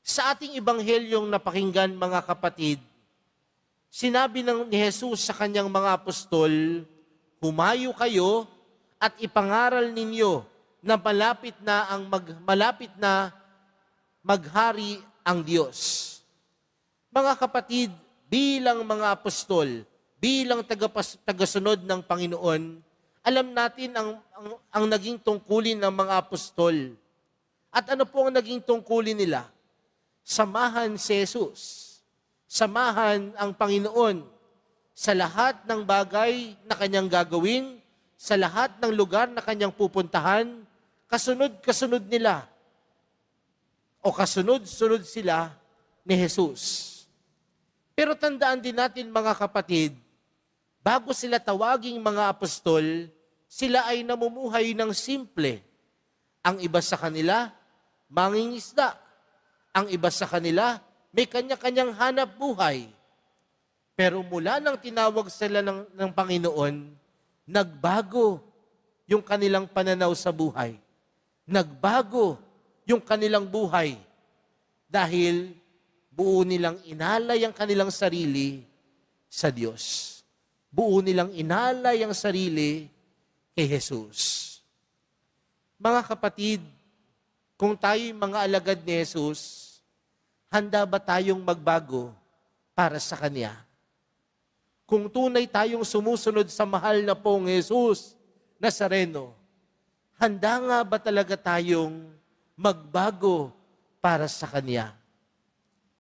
Sa ating ebanghelyong napakinggan, mga kapatid, sinabi ni Jesus sa kanyang mga apostol, "Humayo kayo at ipangaral ninyo na malapit na maghari ang Diyos." Mga kapatid, bilang mga apostol, bilang tagasunod ng Panginoon, alam natin ang naging tungkulin ng mga apostol. At ano po ang naging tungkulin nila? Samahan si Jesus. Samahan ang Panginoon sa lahat ng bagay na kanyang gagawin, sa lahat ng lugar na kanyang pupuntahan, kasunod-kasunod nila o kasunod-sunod sila ni Jesus. Pero tandaan din natin, mga kapatid, bago sila tawaging mga apostol, sila ay namumuhay ng simple. Ang iba sa kanila, mangingisda. Ang iba sa kanila, may kanya-kanyang hanap buhay. Pero mula nang tinawag sila ng Panginoon, nagbago yung kanilang pananaw sa buhay. Nagbago yung kanilang buhay dahil buo nilang inalay ang kanilang sarili sa Diyos. Buo nilang inalay ang sarili kay Jesus. Mga kapatid, kung tayo'y mga alagad ni Jesus, handa ba tayong magbago para sa Kanya? Kung tunay tayong sumusunod sa mahal na pong Jesus Nazareno, handa nga ba talaga tayong magbago para sa Kanya?